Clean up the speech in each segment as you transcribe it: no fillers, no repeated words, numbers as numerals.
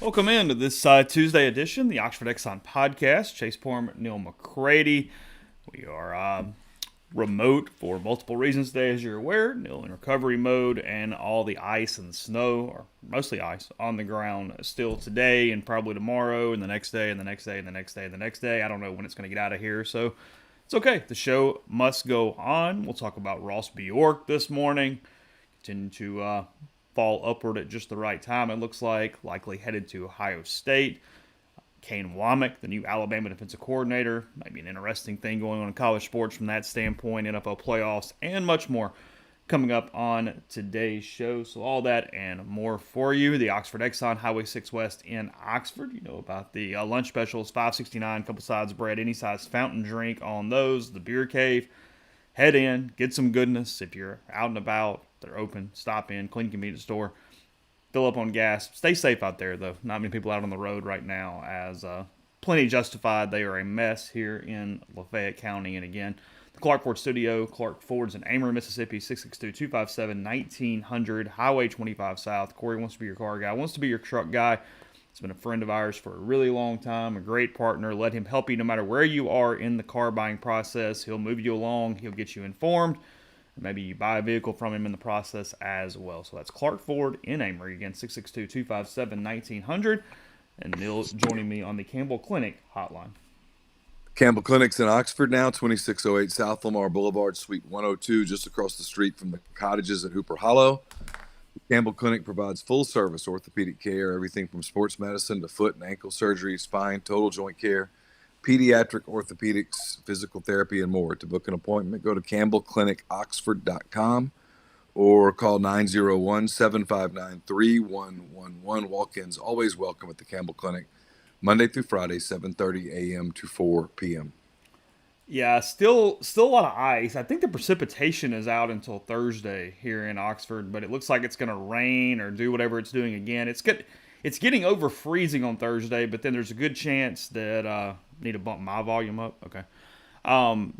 Welcome in to this Tuesday edition, the Oxford Exxon podcast. Chase Parham and Neal McCready. We are remote for multiple reasons today, as you're aware. Neal in recovery mode, and all the ice and snow, or mostly ice, on the ground still today and probably tomorrow and the next day and the next day and the next day and the next day. I don't know when it's going to get out of here, so it's okay. The show must go on. We'll talk about Ross Bjork this morning. Continue to fall upward at just the right time, it looks like. Likely headed to Ohio State. Kane Wommack, the new Alabama defensive coordinator. Maybe an interesting thing going on in college sports from that standpoint, NFL playoffs, and much more coming up on today's show. So all that and more for you. The Oxford Exxon, Highway 6 West in Oxford. You know about the lunch specials, $5.69, couple sides of bread, any size fountain drink on those. The Beer Cave. Head in, get some goodness. If you're out and about, they're open. Stop in, clean convenience store. Fill up on gas. Stay safe out there, though. Not many people out on the road right now, as plenty justified. They are a mess here in Lafayette County. And again, the Clark Ford Studio, Clark Ford's in Amory, Mississippi, 662-257-1900, Highway 25 South. Corey wants to be your car guy, wants to be your truck guy. He's been a friend of ours for a really long time, a great partner. Let him help you no matter where you are in the car buying process. He'll move you along. He'll get you informed. Maybe you buy a vehicle from him in the process as well. So that's Clark Ford in Amory. Again, 662-257-1900. And Neal joining me on the Campbell Clinic hotline. Campbell Clinic's in Oxford now, 2608 South Lamar Boulevard, Suite 102, just across the street from the cottages at Hooper Hollow. Campbell Clinic provides full-service orthopedic care, everything from sports medicine to foot and ankle surgery, spine, total joint care, pediatric orthopedics, physical therapy, and more. To book an appointment, go to campbellclinicoxford.com or call 901-759-3111. Walk-ins always welcome at the Campbell Clinic, Monday through Friday, 7:30 a.m. to 4 p.m. Yeah, still a lot of ice. I think the precipitation is out until Thursday here in Oxford, but it looks like it's going to rain or do whatever it's doing again. It's getting over freezing on Thursday, but then there's a good chance that need to bump my volume up. Okay.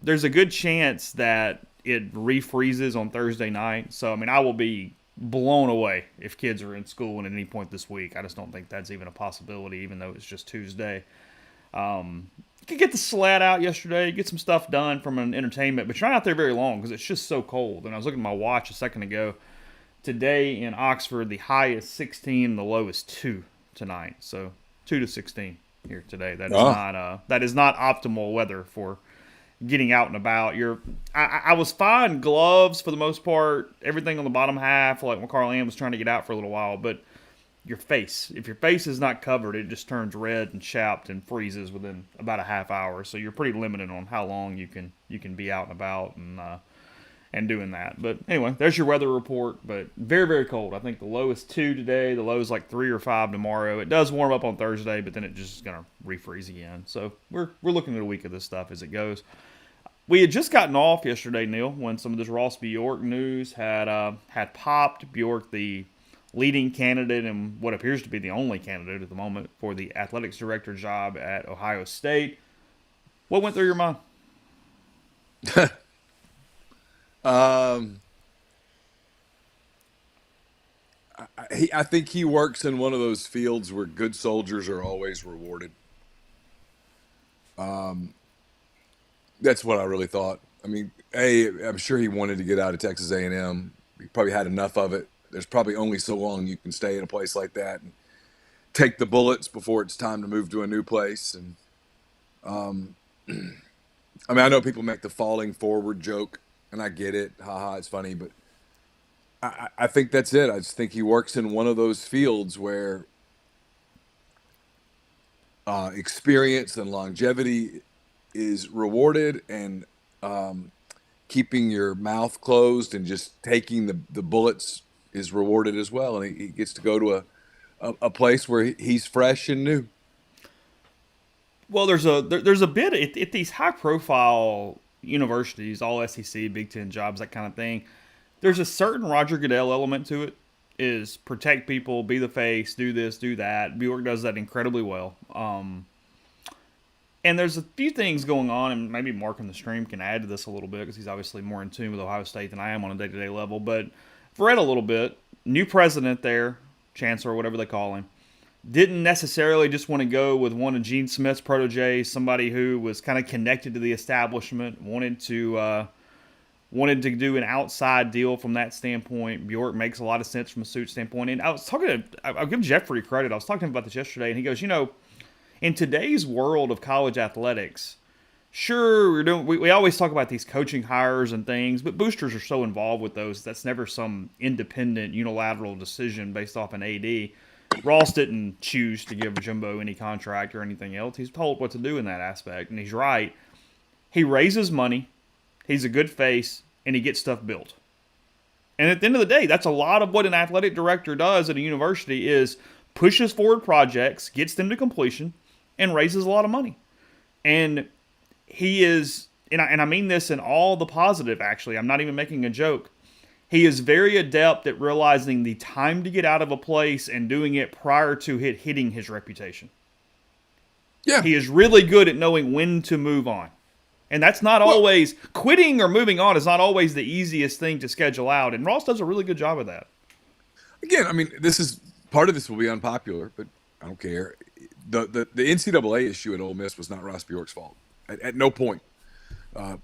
There's a good chance that it refreezes on Thursday night. So I mean, I will be blown away if kids are in school at any point this week. I just don't think that's even a possibility, even though it's just Tuesday. You could get the sled out yesterday, get some stuff done from an entertainment, but you're not out there very long because it's just so cold. And I was looking at my watch a second ago. Today in Oxford, the high is 16, the low is 2 tonight. So 2 to 16 here today. That is not optimal weather for getting out and about. I was fine, gloves for the most part, everything on the bottom half, like when Carl Ann was trying to get out for a little while, but if your face is not covered, it just turns red and chapped and freezes within about a half hour. So you're pretty limited on how long you can be out and about and doing that. But anyway, there's your weather report. But very, very cold. I think the low is 2 today. The low is like 3 or 5 tomorrow. It does warm up on Thursday, but then it just is gonna refreeze again. So we're looking at a week of this stuff as it goes. We had just gotten off yesterday, Neal, when some of this Ross Bjork news had popped. Bjork, the leading candidate and what appears to be the only candidate at the moment for the athletics director job at Ohio State. What went through your mind? um, I think he works in one of those fields where good soldiers are always rewarded. That's what I really thought. I mean, I'm sure he wanted to get out of Texas A&M. He probably had enough of it. There's probably only so long you can stay in a place like that and take the bullets before it's time to move to a new place. And I mean, I know people make the falling forward joke, and I get it. Haha, it's funny, but I think that's it. I just think he works in one of those fields where experience and longevity is rewarded, and keeping your mouth closed and just taking the bullets is rewarded as well. And he gets to go to a place where he's fresh and new. Well, there's a bit at these high profile universities, all SEC, Big Ten jobs, that kind of thing. There's a certain Roger Goodell element to it. Is protect people, be the face, do this, do that. Bjork does that incredibly well. And there's a few things going on, and maybe Mark in the stream can add to this a little bit because he's obviously more in tune with Ohio State than I am on a day-to-day level. But I've read a little bit. New president there, chancellor, whatever they call him. didn't necessarily just want to go with one of Gene Smith's proteges, somebody who was kind of connected to the establishment, wanted to do an outside deal from that standpoint. Bjork makes a lot of sense from a suit standpoint. And I was talking to, I'll give Jeffrey credit. I was talking about this yesterday, and he goes, in today's world of college athletics, sure, we always talk about these coaching hires and things, but boosters are so involved with those. That's never some independent unilateral decision based off an AD. Ross didn't choose to give Jimbo any contract or anything else. He's told what to do in that aspect, and he's right. He raises money, he's a good face, and he gets stuff built. And at the end of the day, that's a lot of what an athletic director does at a university is pushes forward projects, gets them to completion, and raises a lot of money. And he is, and I mean this in all the positive, actually. I'm not even making a joke. He is very adept at realizing the time to get out of a place and doing it prior to hitting his reputation. Yeah. He is really good at knowing when to move on. And that's not always, quitting or moving on is not always the easiest thing to schedule out. And Ross does a really good job of that. Again, I mean, part of this will be unpopular, but I don't care. The NCAA issue at Ole Miss was not Ross Bjork's fault. At no point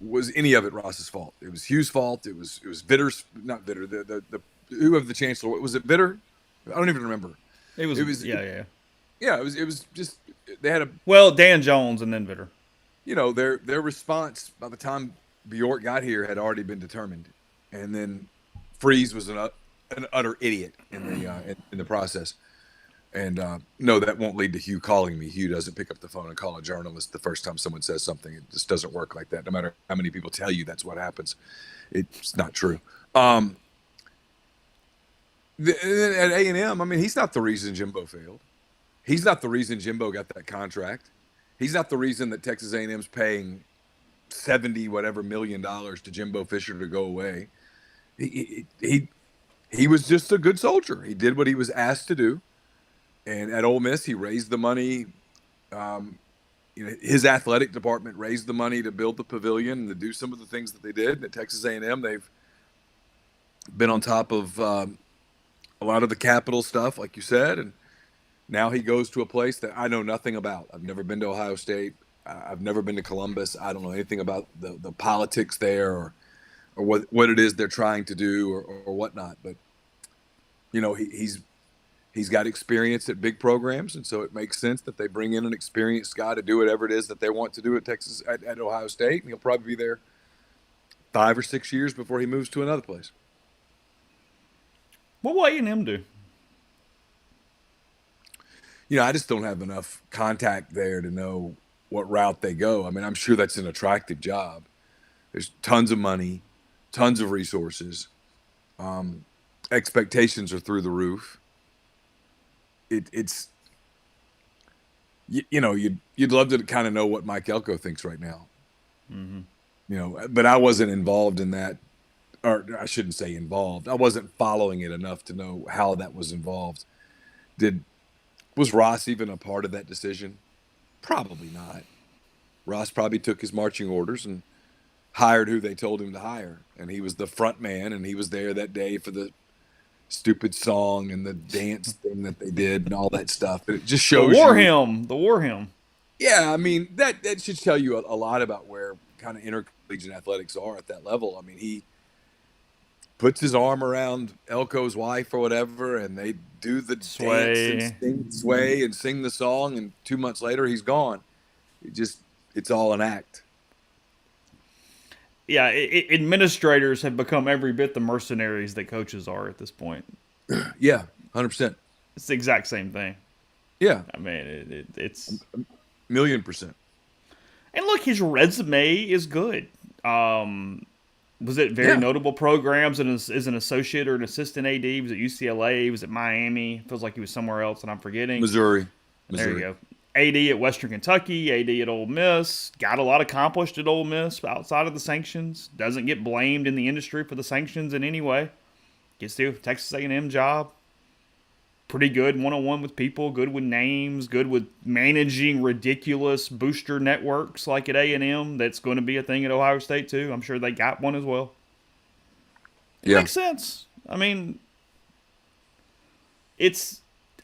was any of it Ross's fault. It was Hugh's fault. It was Vitter's, not Vitter. The who of the chancellor, was it Vitter? I don't even remember. It was yeah. Yeah, it was just they had Dan Jones and then Vitter. Their response by the time Bjork got here had already been determined, and then Freeze was an utter idiot in the process. And no, that won't lead to Hugh calling me. Hugh doesn't pick up the phone and call a journalist the first time someone says something. It just doesn't work like that. No matter how many people tell you that's what happens, it's not true. At A&M, I mean, he's not the reason Jimbo failed. He's not the reason Jimbo got that contract. He's not the reason that Texas A&M's paying $70 whatever million to Jimbo Fisher to go away. He was just a good soldier. He did what he was asked to do. And at Ole Miss, he raised the money. His athletic department raised the money to build the pavilion and to do some of the things that they did. And at Texas A&M, they've been on top of a lot of the capital stuff, like you said. And now he goes to a place that I know nothing about. I've never been to Ohio State. I've never been to Columbus. I don't know anything about the politics there or what it is they're trying to do or whatnot. But he's got experience at big programs, and so it makes sense that they bring in an experienced guy to do whatever it is that they want to do at Ohio State. And he'll probably be there 5 or 6 years before he moves to another place. What will A&M do? I just don't have enough contact there to know what route they go. I mean, I'm sure that's an attractive job. There's tons of money, tons of resources. Expectations are through the roof. It's you'd love to kind of know what Mike Elko thinks right now. Mm-hmm. But I wasn't involved in that, or I shouldn't say involved. I wasn't following it enough to know how that was involved. Was Ross even a part of that decision? Probably not. Ross probably took his marching orders and hired who they told him to hire, and he was the front man, and he was there that day for the stupid song and the dance thing that they did and all that stuff. But it just shows the war hymn. Yeah, I mean that should tell you a lot about where kind of intercollegiate athletics are at that level. I mean, he puts his arm around Elko's wife or whatever, and they do the dance and sway and sing the song, and 2 months later he's gone. It's all an act. Yeah, administrators have become every bit the mercenaries that coaches are at this point. Yeah, 100%. It's the exact same thing. Yeah. I mean, it's... 1,000,000%. And look, his resume is good. Was it very notable programs as an associate or an assistant AD? Was it UCLA? Was it Miami? Feels like he was somewhere else, and I'm forgetting. Missouri. There you go. AD at Western Kentucky, AD at Ole Miss. Got a lot accomplished at Ole Miss outside of the sanctions. Doesn't get blamed in the industry for the sanctions in any way. Gets to a Texas A&M job. Pretty good one-on-one with people. Good with names. Good with managing ridiculous booster networks like at A&M. That's going to be a thing at Ohio State too. I'm sure they got one as well. It makes sense. I mean,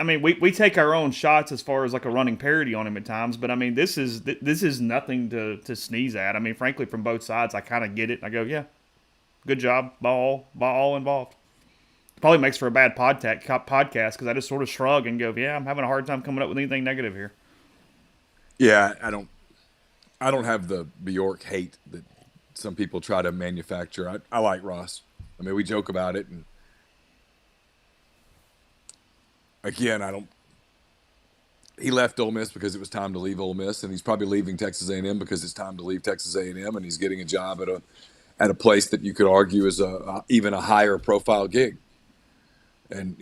I mean, we take our own shots as far as like a running parody on him at times, but I mean, this is nothing to sneeze at. I mean, frankly, from both sides, I kind of get it. I go, yeah, good job by all involved. Probably makes for a bad podcast because I just sort of shrug and go, yeah, I'm having a hard time coming up with anything negative here. Yeah, I don't have the Bjork hate that some people try to manufacture. I like Ross. I mean, we joke about it, and again, I don't. He left Ole Miss because it was time to leave Ole Miss, and he's probably leaving Texas A&M because it's time to leave Texas A&M, and he's getting a job at a place that you could argue is even a higher profile gig. And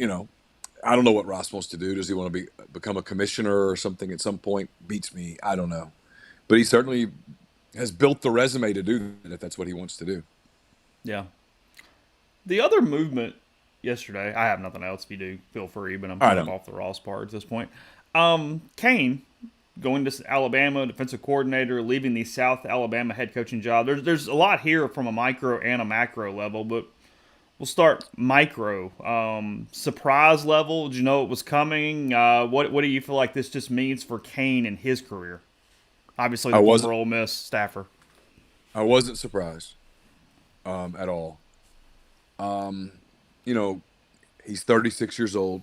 I don't know what Ross wants to do. Does he want to become a commissioner or something at some point? Beats me. I don't know, but he certainly has built the resume to do that if that's what he wants to do. Yeah. The other movement yesterday, I have nothing else. If you do, feel free, but I'm I kind of don't. off the Ross part at this point. Kane going to Alabama, defensive coordinator, leaving the South Alabama head coaching job. There's a lot here from a micro and a macro level, but we'll start micro. Surprise level. Did you know it was coming? What do you feel like this just means for Kane and his career? Obviously, I the wasn't. former Ole Miss staffer. I wasn't surprised at all. Um, you know, he's 36 years old.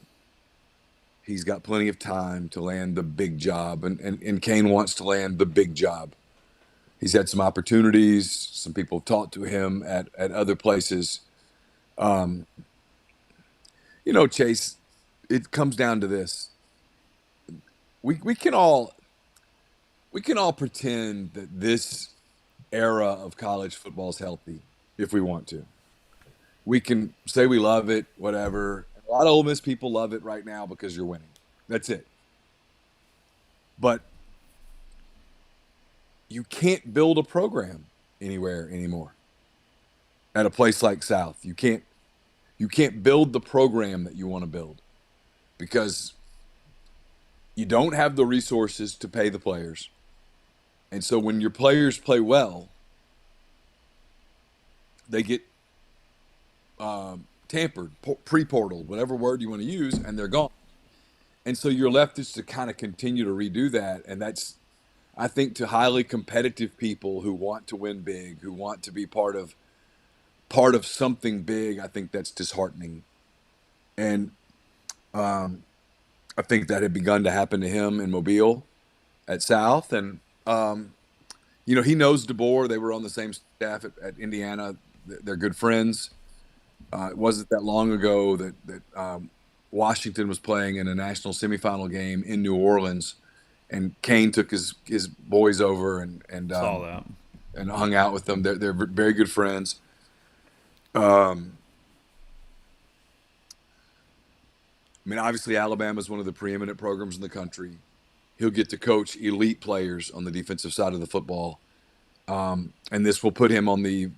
He's got plenty of time to land the big job, and Kane wants to land the big job. He's had some opportunities. Some people have talked to him at other places. Um, Chase, it comes down to this. We can all pretend that this era of college football is healthy if we want to. We can say we love it, whatever. A lot of Ole Miss people love it right now because you're winning. That's it. But you can't build a program anywhere anymore. At a place like South, you can't build the program that you want to build because you don't have the resources to pay the players. And so when your players play well, they get tampered, pre-portaled, whatever word you want to use, and they're gone. And so you're left just to kind of continue to redo that. And that's, I think, to highly competitive people who want to win big, who want to be part of something big. I think that's disheartening. And I think that had begun to happen to him in Mobile at South. And he knows DeBoer. They were on the same staff at Indiana. They're good friends. It wasn't that long ago that Washington was playing in a national semifinal game in New Orleans, and Kane took his boys over Saw that. and hung out with them. They're very good friends. I mean, obviously, Alabama is one of the preeminent programs in the country. He'll get to coach elite players on the defensive side of the football, and this will put him on the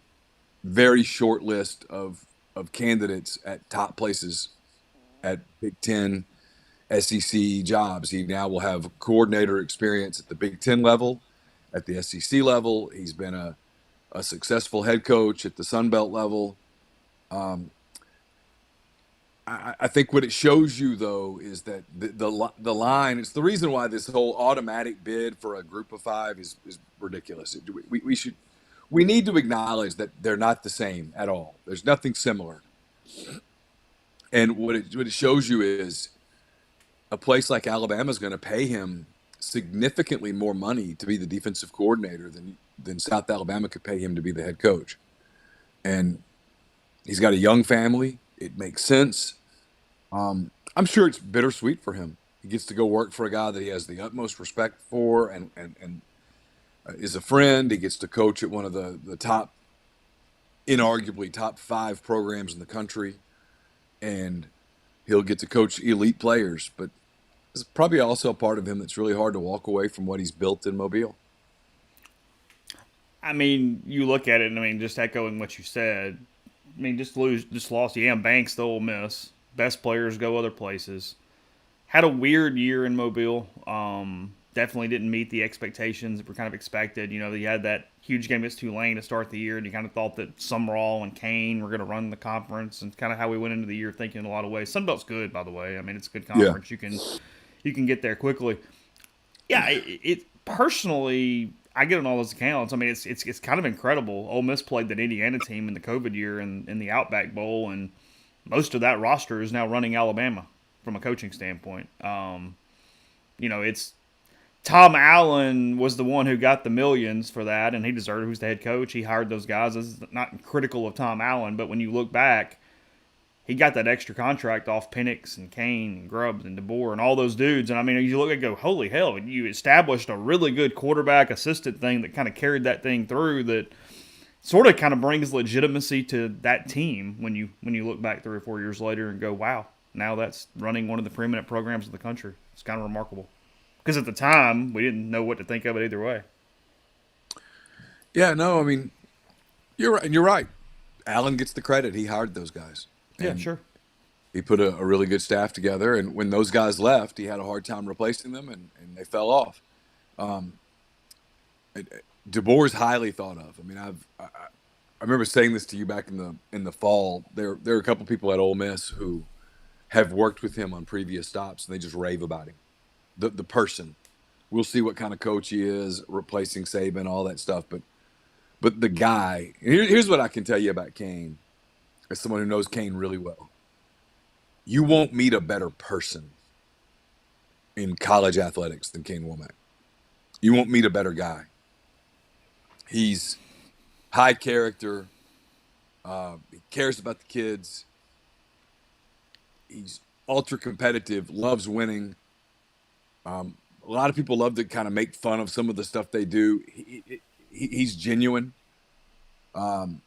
very short list of candidates at top places at Big Ten, SEC jobs. He now will have coordinator experience at the Big Ten level, at the SEC level. He's been a successful head coach at the Sun Belt level. I think what it shows you, though, is that the line. It's the reason why this whole automatic bid for a group of five is ridiculous. We need to acknowledge that they're not the same at all. There's nothing similar. And what it shows you is a place like Alabama is going to pay him significantly more money to be the defensive coordinator than South Alabama could pay him to be the head coach. And he's got a young family. It makes sense. I'm sure it's bittersweet for him. He gets to go work for a guy that he has the utmost respect for and is a friend. He gets to coach at one of the top, inarguably top 5 programs in the country. And he'll get to coach elite players. But there's probably also a part of him that's really hard to walk away from what he's built in Mobile. I mean, you look at it, and I mean, just echoing what you said. I mean, just lost Yam Banks to Ole Miss. Best players go other places. Had a weird year in Mobile. definitely didn't meet the expectations that were kind of expected. You know, you had that huge game against Tulane to start the year, and you kind of thought that Summerall and Kane were going to run the conference, and kind of how we went into the year thinking in a lot of ways. Sunbelt's good, by the way. I mean, it's a good Yeah. conference. You can get there quickly. Yeah, it personally, I get on all those accounts. I mean, it's kind of incredible. Ole Miss played that Indiana team in the COVID year in the Outback Bowl, and most of that roster is now running Alabama from a coaching standpoint. You know, it's Tom Allen was the one who got the millions for that, and he deserved it. Who's the head coach? He hired those guys. This is not critical of Tom Allen, but when you look back, he got that extra contract off Penix and Kane and Grubbs and DeBoer and all those dudes. And I mean, you look and go, holy hell, you established a really good quarterback assistant thing that kind of carried that thing through, that sort of kind of brings legitimacy to that team when you look back 3 or 4 years later and go, wow, now that's running one of the preeminent programs of the country. It's kind of remarkable. Because at the time, we didn't know what to think of it either way. Yeah, no, I mean, you're right. And you're right. Allen gets the credit. He hired those guys. Yeah, And sure. he put a really good staff together. And when those guys left, he had a hard time replacing them, and they fell off. Um, DeBoer's highly thought of. I mean, I remember saying this to you back in the fall. There are a couple people at Ole Miss who have worked with him on previous stops, and they just rave about him. The person. We'll see what kind of coach he is, replacing Saban, all that stuff. But the guy. Here's what I can tell you about Kane, as someone who knows Kane really well. You won't meet a better person in college athletics than Kane Wommack. You won't meet a better guy. He's high character. He cares about the kids. He's ultra competitive, loves winning. A lot of people love to kind of make fun of some of the stuff they do. He's genuine. You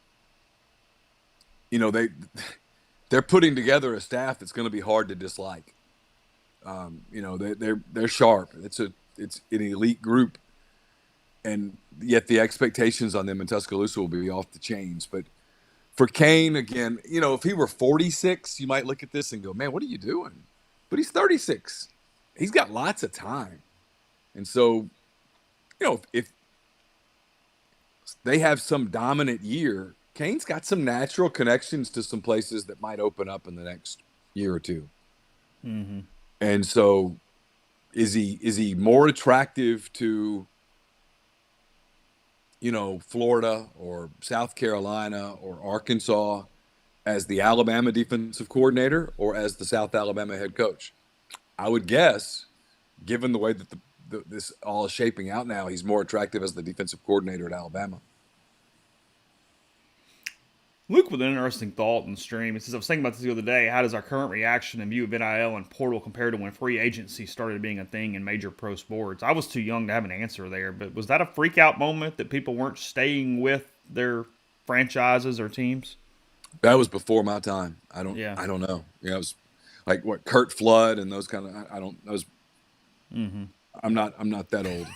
know, they're putting together a staff that's going to be hard to dislike. You know, they're sharp. It's an elite group, and yet the expectations on them in Tuscaloosa will be off the chains. But for Kane, again, you know, if he were 46, you might look at this and go, "Man, what are you doing?" But he's 36. He's got lots of time, and so, you know, if they have some dominant year, Kane's got some natural connections to some places that might open up in the next year or two. Mm-hmm. And so is he more attractive to, you know, Florida or South Carolina or Arkansas as the Alabama defensive coordinator or as the South Alabama head coach? I would guess, given the way that this all is shaping out now, he's more attractive as the defensive coordinator at Alabama. Luke with an interesting thought in the stream. It says, I was thinking about this the other day. How does our current reaction and view of NIL and portal compare to when free agency started being a thing in major pro sports? I was too young to have an answer there, but was that a freak out moment that people weren't staying with their franchises or teams? That was before my time. I don't Yeah. know. You know, it was like what Kurt Flood and those kind of. I don't. I was. Mm-hmm. I'm not that old.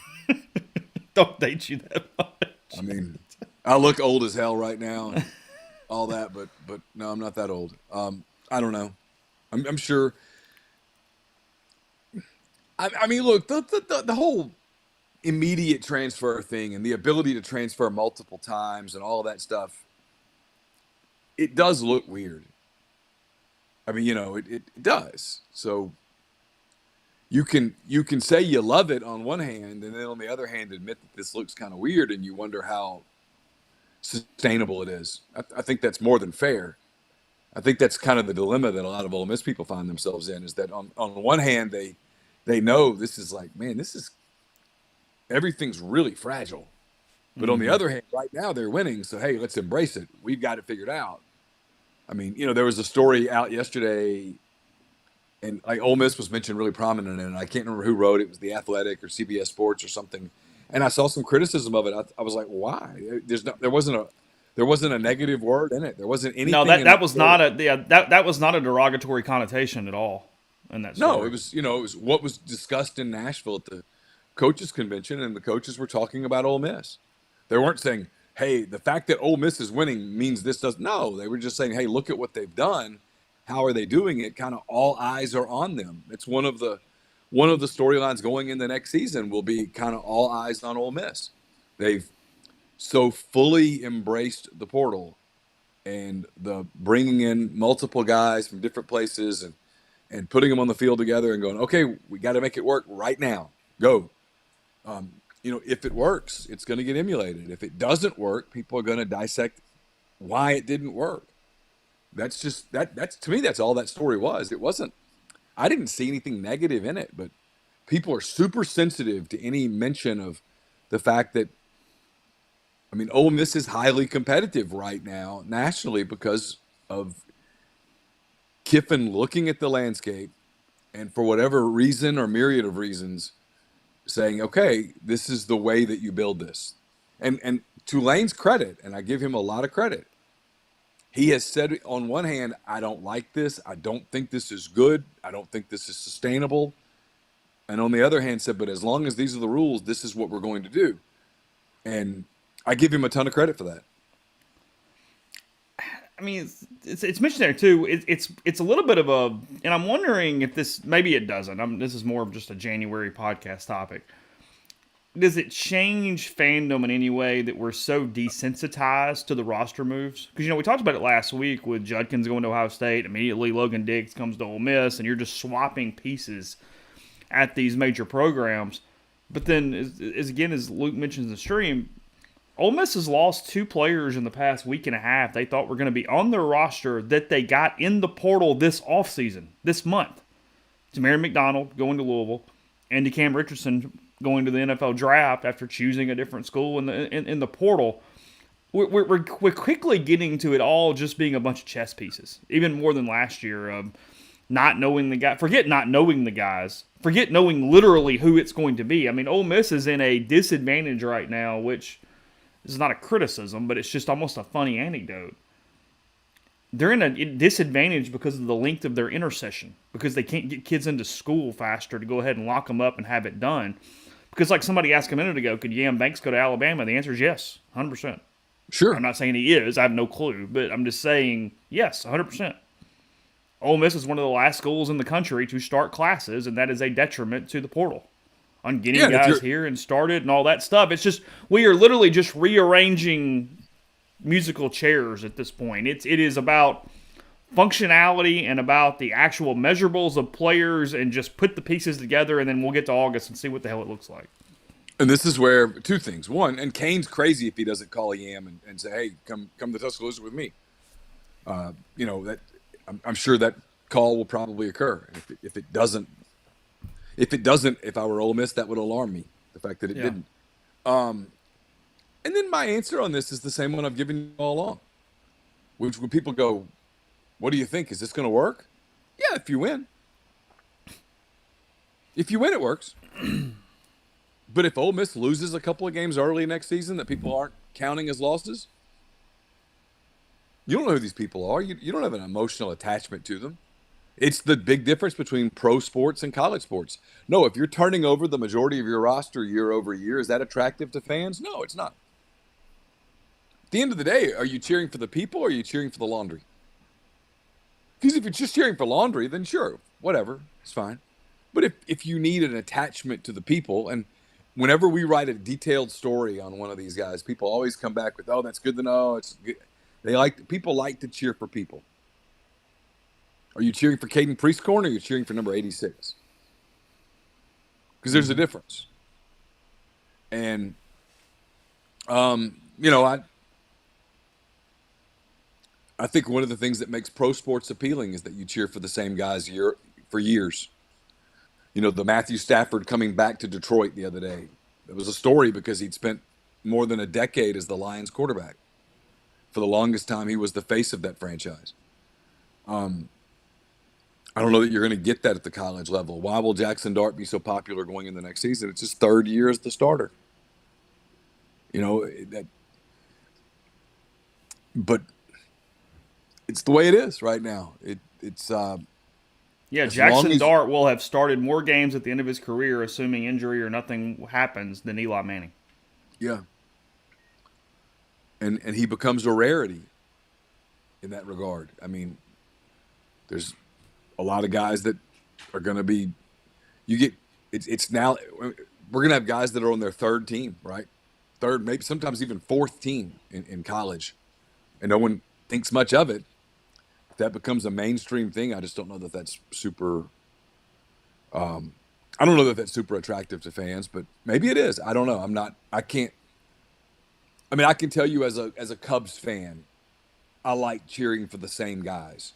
Don't date you that much. I mean, I look old as hell right now and all that, but no, I'm not that old. I don't know. I'm sure. I mean, look, the whole immediate transfer thing and the ability to transfer multiple times and all of that stuff, it does look weird. I mean, you know, it does. So you can say you love it on one hand, and then on the other hand, admit that this looks kind of weird, and you wonder how sustainable it is. I think that's more than fair. I think that's kind of the dilemma that a lot of Ole Miss people find themselves in, is that on one hand, they know this is like, man, this is, everything's really fragile. But on the other hand, right now they're winning. So, hey, let's embrace it. We've got it figured out. I mean, you know, there was a story out yesterday, and like Ole Miss was mentioned really prominent in it. I can't remember who wrote it. It was The Athletic or CBS Sports or something. And I saw some criticism of it. I was like, why? There wasn't a negative word in it. There wasn't anything. No, that was not that was not a derogatory connotation at all in that story. No, it was what was discussed in Nashville at the coaches convention, and the coaches were talking about Ole Miss. They weren't saying, hey, the fact that Ole Miss is winning means this doesn't. No, they were just saying, hey, look at what they've done. How are they doing it? Kind of all eyes are on them. It's one of the one of the storylines going in the next season will be kind of all eyes on Ole Miss. They've so fully embraced the portal and the bringing in multiple guys from different places and putting them on the field together and going, okay, we got to make it work right now. Go. If it works, it's going to get emulated. If it doesn't work, people are going to dissect why it didn't work. That's just that's to me, that's all that story was. It wasn't, I didn't see anything negative in it, but people are super sensitive to any mention of the fact that, I mean, Ole Miss is highly competitive right now nationally because of Kiffin looking at the landscape and for whatever reason or myriad of reasons saying, okay, this is the way that you build this. And to Lane's credit, and I give him a lot of credit, he has said on one hand, I don't like this. I don't think this is good. I don't think this is sustainable. And on the other hand said, but as long as these are the rules, this is what we're going to do. And I give him a ton of credit for that. I mean, it's mentioned there too. It's a little bit of a, and I'm wondering if this, maybe it doesn't. This is more of just a January podcast topic. Does it change fandom in any way that we're so desensitized to the roster moves? Because, we talked about it last week with Judkins going to Ohio State. Immediately, Logan Diggs comes to Ole Miss, and you're just swapping pieces at these major programs. But then, as Luke mentions in the stream, Ole Miss has lost 2 players in the past week and a half they thought were going to be on their roster that they got in the portal this offseason, this month. Tamarion McDonald going to Louisville, and Cam Richardson going to the NFL draft after choosing a different school in the portal. We're quickly getting to it all just being a bunch of chess pieces, even more than last year of not knowing the guy. Forget not knowing the guys. Forget knowing literally who it's going to be. I mean, Ole Miss is in a disadvantage right now, which is not a criticism, but it's just almost a funny anecdote. They're in a disadvantage because of the length of their intercession, because they can't get kids into school faster to go ahead and lock them up and have it done. Because like somebody asked a minute ago, could Yam Banks go to Alabama? The answer is yes, 100%. Sure. I'm not saying he is. I have no clue. But I'm just saying yes, 100%. Ole Miss is one of the last schools in the country to start classes, and that is a detriment to the portal on getting guys here and started and all that stuff. It's just, we are literally just rearranging musical chairs at this point. It is about functionality and about the actual measurables of players, and just put the pieces together, and then we'll get to August and see what the hell it looks like. And this is where 2 things. One, and Kane's crazy if he doesn't call Yam and say, hey, come to Tuscaloosa with me. That I'm sure that call will probably occur. If it doesn't, if I were Ole Miss, that would alarm me, the fact that it didn't. And then my answer on this is the same one I've given you all along, which when people go, what do you think? Is this going to work? Yeah, if you win. If you win, it works. But if Ole Miss loses a couple of games early next season that people aren't counting as losses, you don't know who these people are. You don't have an emotional attachment to them. It's the big difference between pro sports and college sports. No, if you're turning over the majority of your roster year over year, is that attractive to fans? No, it's not. At the end of the day, are you cheering for the people or are you cheering for the laundry? Because if you're just cheering for laundry, then sure, whatever, it's fine. But if you need an attachment to the people, and whenever we write a detailed story on one of these guys, people always come back with, oh, that's good to know. It's good. People like to cheer for people. Are you cheering for Caden Priestcorn or are you cheering for number 86? Because there's a difference. And, I think one of the things that makes pro sports appealing is that you cheer for the same guys for years. The Matthew Stafford coming back to Detroit the other day. It was a story because he'd spent more than a decade as the Lions quarterback. For the longest time, he was the face of that franchise. I don't know that you're going to get that at the college level. Why will Jackson Dart be so popular going in the next season? It's his 3rd year as the starter. But it's the way it is right now. Jackson Dart will have started more games at the end of his career, assuming injury or nothing happens, than Eli Manning. Yeah. And he becomes a rarity in that regard. I mean, there's a lot of guys that are going to be – you it's now we're gonna have guys that are on their third team, right? Third, maybe sometimes even fourth team in college, and no one thinks much of it. If that becomes a mainstream thing, I just don't know that that's super. I don't know that that's super attractive to fans, but maybe it is. I don't know. I'm not. I can't. I mean, I can tell you as a Cubs fan, I like cheering for the same guys.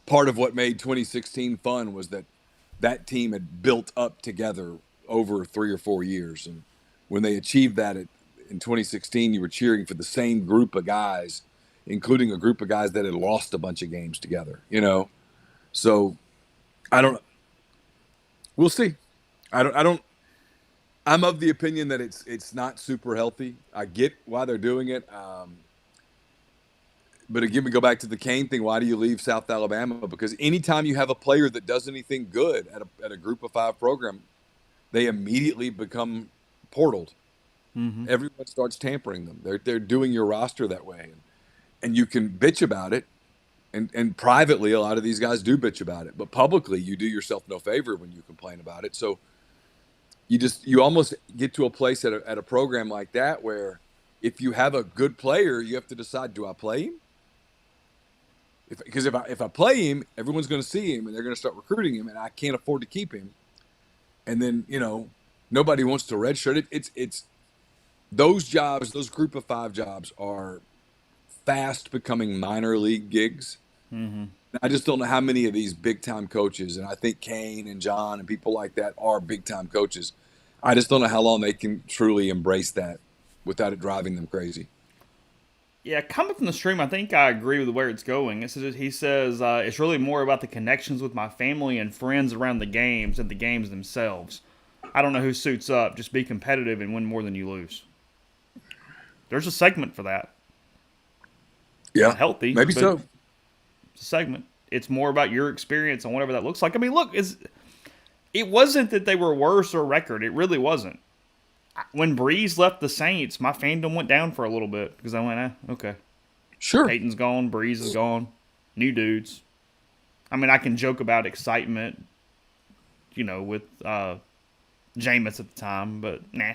Part of what made 2016 fun was that that team had built up together over 3 or 4 years, and when they achieved that in 2016, you were cheering for the same group of guys, including a group of guys that had lost a bunch of games together. So I don't. We'll see. I don't. I don't. I'm of the opinion that it's not super healthy. I get why they're doing it. But again, we go back to the Kane thing. Why do you leave South Alabama? Because anytime you have a player that does anything good at a group of five program, they immediately become portaled. Mm-hmm. Everyone starts tampering them. They're doing your roster that way. And you can bitch about it. And privately, a lot of these guys do bitch about it. But publicly, you do yourself no favor when you complain about it. So you almost get to a place at a program like that where if you have a good player, you have to decide, do I play him? Because if I play him, everyone's going to see him and they're going to start recruiting him, and I can't afford to keep him. And then nobody wants to redshirt it. It's those jobs, those group of five jobs, are fast becoming minor league gigs. Mm-hmm. I just don't know how many of these big time coaches, and I think Kane and John and people like that are big time coaches. I just don't know how long they can truly embrace that without it driving them crazy. Yeah, coming from the stream, I think I agree with where it's going. He says it's really more about the connections with my family and friends around the games than the games themselves. I don't know who suits up. Just be competitive and win more than you lose. There's a segment for that. Yeah, Not healthy, maybe but so. it's a segment. It's more about your experience and whatever that looks like. I mean, look, it wasn't that they were worse or record. It really wasn't. When Breeze left the Saints, my fandom went down for a little bit because I went, okay. Sure. Peyton's gone, Breeze is gone, new dudes. I mean, I can joke about excitement, with Jameis at the time, but nah.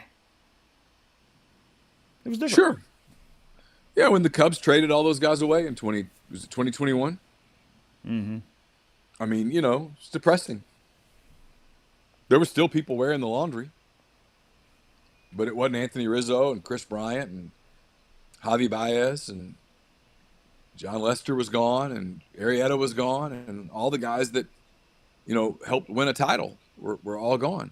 It was different. Sure. Yeah, when the Cubs traded all those guys away in 2021? Mm-hmm. I mean, it's depressing. There were still people wearing the laundry. But it wasn't Anthony Rizzo and Chris Bryant and Javi Baez, and John Lester was gone, and Arrieta was gone, and all the guys that, helped win a title were all gone.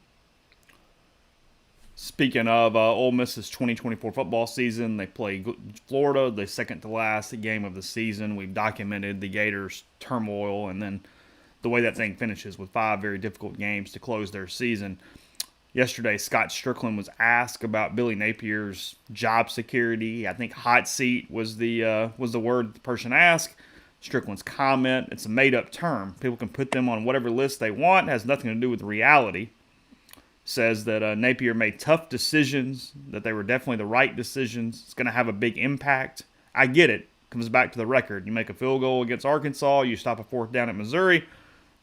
Speaking of Ole Miss's 2024 football season, they play Florida, the second to last game of the season. We've documented the Gators' turmoil and then the way that thing finishes with 5 very difficult games to close their season. Yesterday, Scott Strickland was asked about Billy Napier's job security. I think hot seat was the word the person asked. Strickland's comment, it's a made-up term. People can put them on whatever list they want. It has nothing to do with reality. Says that Napier made tough decisions, that they were definitely the right decisions. It's going to have a big impact. I get it. Comes back to the record. You make a field goal against Arkansas. You stop a 4th down at Missouri.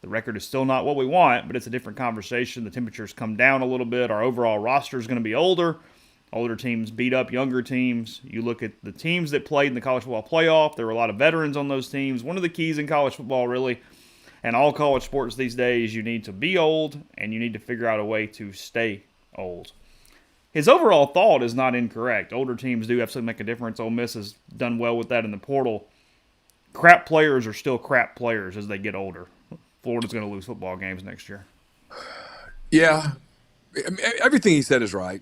The record is still not what we want, but it's a different conversation. The temperatures come down a little bit. Our overall roster is going to be older. Older teams beat up younger teams. You look at the teams that played in the college football playoff. There were a lot of veterans on those teams. One of the keys in college football, really, and all college sports these days, you need to be old, and you need to figure out a way to stay old. His overall thought is not incorrect. Older teams do absolutely make a difference. Ole Miss has done well with that in the portal. Crap players are still crap players as they get older. Florida's going to lose football games next year. Yeah. I mean, everything he said is right.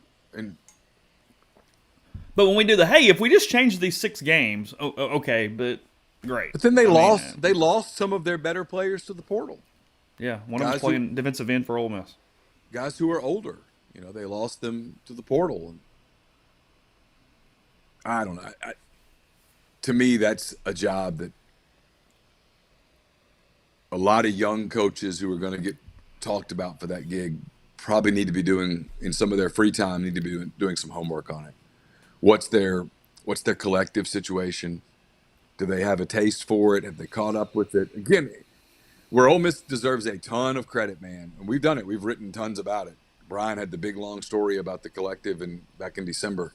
But when we do if we just change these 6 games, okay, but great. But then they lost some of their better players to the portal. Yeah, one of them's playing defensive end for Ole Miss. Guys who are older, they lost them to the portal. And I don't know. To me, that's a job that a lot of young coaches who are going to get talked about for that gig probably need to be doing in some of their free time. Need to be doing some homework on it. What's their collective situation? Do they have a taste for it? Have they caught up with it? Again, Where Ole Miss deserves a ton of credit, man. And we've done it. We've written tons about it. Brian had the big long story about the collective back in December.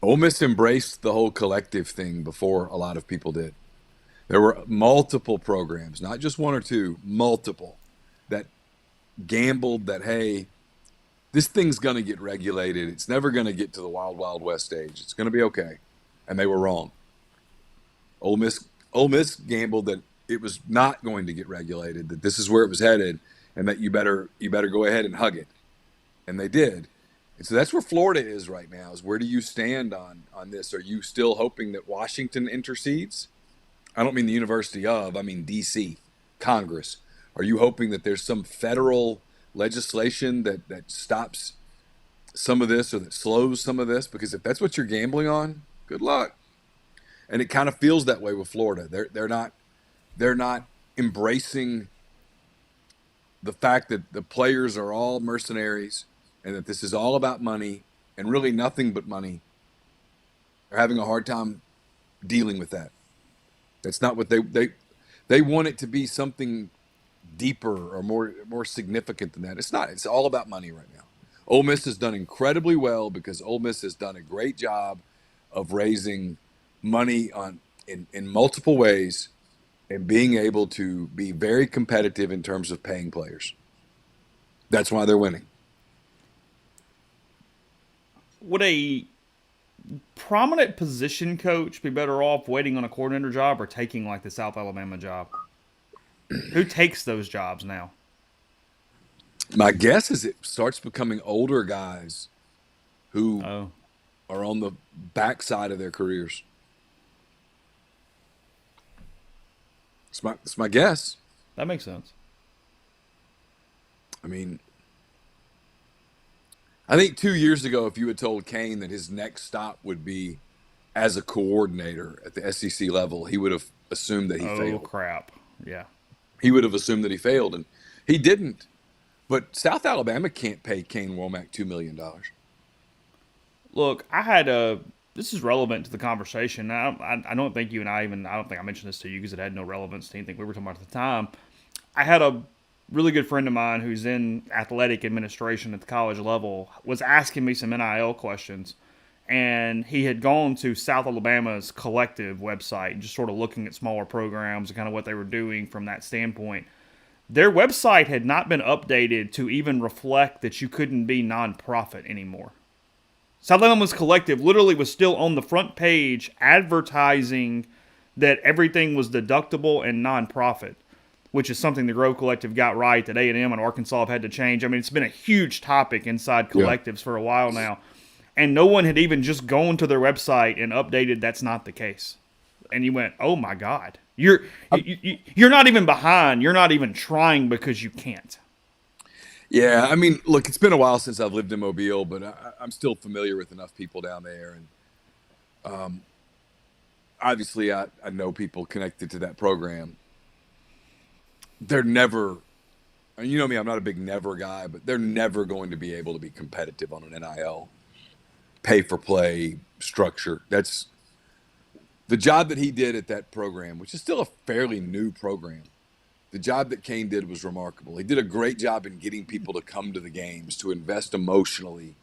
Ole Miss embraced the whole collective thing before a lot of people did. There were multiple programs, not just one or two, multiple, that gambled that, hey, this thing's going to get regulated. It's never going to get to the wild, wild west stage. It's going to be okay. And they were wrong. Ole Miss gambled that it was not going to get regulated, that this is where it was headed, and that you better go ahead and hug it. And they did. And so that's where Florida is right now. Is where do you stand on this? Are you still hoping that Washington intercedes? I don't mean the University of, I mean D.C., Congress. Are you hoping that there's some federal legislation that stops some of this or that slows some of this? Because if that's what you're gambling on, good luck. And it kind of feels that way with Florida. They're not embracing the fact that the players are all mercenaries and that this is all about money and really nothing but money. They're having a hard time dealing with that. That's not what they want it to be, something deeper or more significant than that. It's not. It's all about money right now. Ole Miss has done incredibly well because Ole Miss has done a great job of raising money in multiple ways and being able to be very competitive in terms of paying players. That's why they're winning. Would a prominent position coach be better off waiting on a coordinator job or taking like the South Alabama job? Who takes those jobs now? My guess is it starts becoming older guys who Oh, are on the backside of their careers. It's my guess. that makes sense. I mean, I think 2 years ago, if you had told Kane that his next stop would be as a coordinator at the SEC level, he would have assumed that he Oh failed. crap! Yeah. He would have assumed that he failed, and he didn't. But South Alabama can't pay Kane Wommack $2 million. Look, I had a. This is relevant to the conversation. I don't think you and I even. I don't think I mentioned this to you because it had no relevance to anything we were talking about at the time. I had a really good friend of mine who's in athletic administration at the college level was asking me some NIL questions, and he had gone to South Alabama's collective website, just sort of looking at smaller programs and kind of what they were doing from that standpoint. Their website had not been updated to even reflect that you couldn't be nonprofit anymore. South Alabama's collective literally was still on the front page advertising that everything was deductible and nonprofit, which is something the Grove Collective got right that A&M and Arkansas have had to change. I mean, it's been a huge topic inside collectives for a while now, and no one had even just gone to their website and updated that's not the case. And you went, oh my God, you're not even behind. You're not even trying because you can't. Yeah, I mean, look, it's been a while since I've lived in Mobile, but I'm still familiar with enough people down there, and obviously, I know people connected to that program. They're never, you know me, I'm not a big never guy, but they're never going to be able to be competitive on an NIL pay for play structure. That's the job that he did at that program, which is still a fairly new program. The job that Kane did was remarkable. He did a great job in getting people to come to the games, to invest emotionally.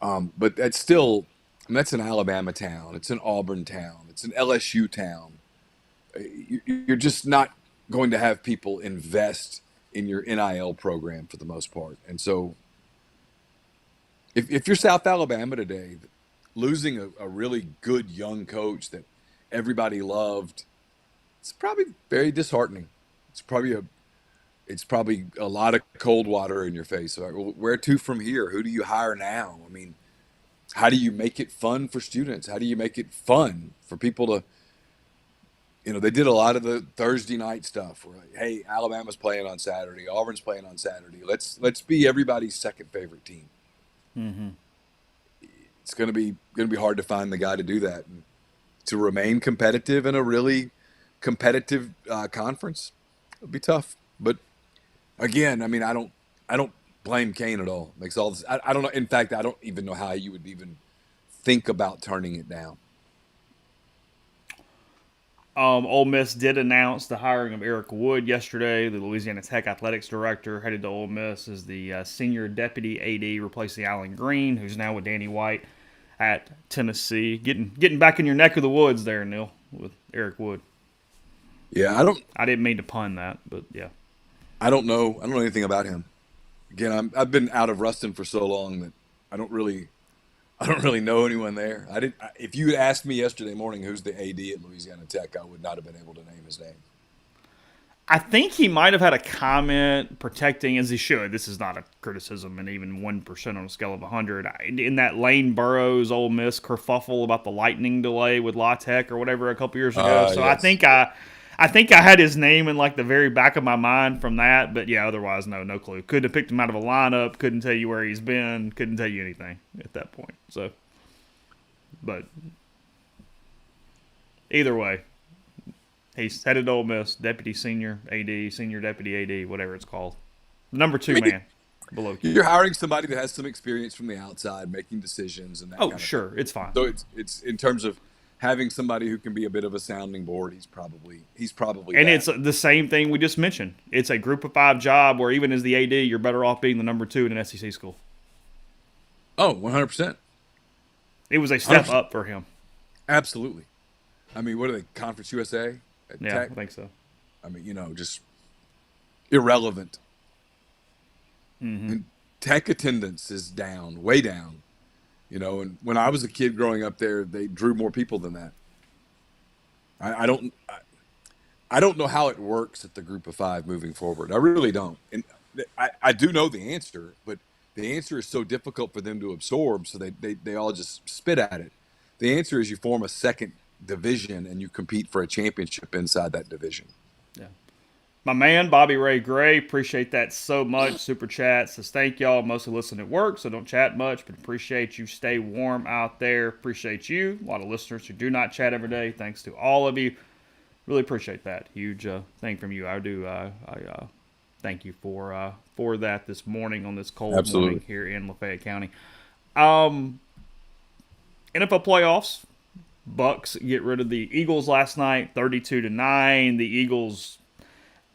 But that's still, I mean, that's an Alabama town. It's an Auburn town. It's an LSU town. You're just not going to have people invest in your NIL program for the most part. And so if you're South Alabama today, losing a really good young coach that everybody loved, it's probably very disheartening. It's probably a lot of cold water in your face. Like, well, where to from here? Who do you hire now? I mean, how do you make it fun for students? How do you make it fun for people to, they did a lot of the Thursday night stuff where, like, hey, Alabama's playing on Saturday, Auburn's playing on Saturday. Let's be everybody's second favorite team. Mm-hmm. It's going to be hard to find the guy to do that and to remain competitive in a really competitive conference. It'll be tough, but again, I mean, I don't blame Kane at all. Makes all this. I don't know. In fact, I don't even know how you would even think about turning it down. Ole Miss did announce the hiring of Eric Wood yesterday, the Louisiana Tech athletics director, headed to Ole Miss as the senior deputy AD, replacing Alan Green, who's now with Danny White at Tennessee. Getting back in your neck of the woods there, Neil, with Eric Wood. Yeah, I didn't mean to pun that, but yeah. I don't know anything about him. Again, I've been out of Ruston for so long that I don't really I don't really know anyone there. If you had asked me yesterday morning who's the AD at Louisiana Tech, I would not have been able to name his name. I think he might have had a comment protecting, as he should. This is not a criticism, and even 1% on a scale of 100. In that Lane Burroughs Ole Miss kerfuffle about the lightning delay with La Tech or whatever a couple years ago. So Yes. I think I had his name in like the very back of my mind from that. But yeah, otherwise, no clue. Couldn't have picked him out of a lineup. Couldn't tell you where he's been. Couldn't tell you anything at that point. So, but either way. He's headed to Ole Miss, deputy senior AD, senior deputy AD, whatever it's called. Number two man below Q. You're hiring somebody that has some experience from the outside, making decisions and that Oh, kind of sure, thing. it's fine. So it's in terms of having somebody who can be a bit of a sounding board. He's probably And that. it's the same thing we just mentioned. It's a group of 5 job where even as the AD, you're better off being the number 2 in an SEC school. Oh, 100%. It was a step 100%. up for him. Absolutely. I mean, what are they? Conference USA at Yeah, Tech? I think so. I mean, just irrelevant. Mm-hmm. And Tech attendance is down, way down. And when I was a kid growing up there, they drew more people than that. I don't know how it works at the Group of 5 moving forward. I really don't. And I do know the answer, but the answer is so difficult for them to absorb, so they all just spit at it. The answer is you form a second division and you compete for a championship inside that division. Yeah. My man, Bobby Ray Gray, appreciate that so much. Super chat says, thank y'all. Mostly listen at work, so don't chat much, but appreciate you. Stay warm out there. Appreciate you. A lot of listeners who do not chat every day. Thanks to all of you. Really appreciate that. Huge thing from you. I do. I thank you for that this morning on this cold Absolutely. morning here in Lafayette County. NFL playoffs. Bucks get rid of the Eagles last night, 32-9. The Eagles.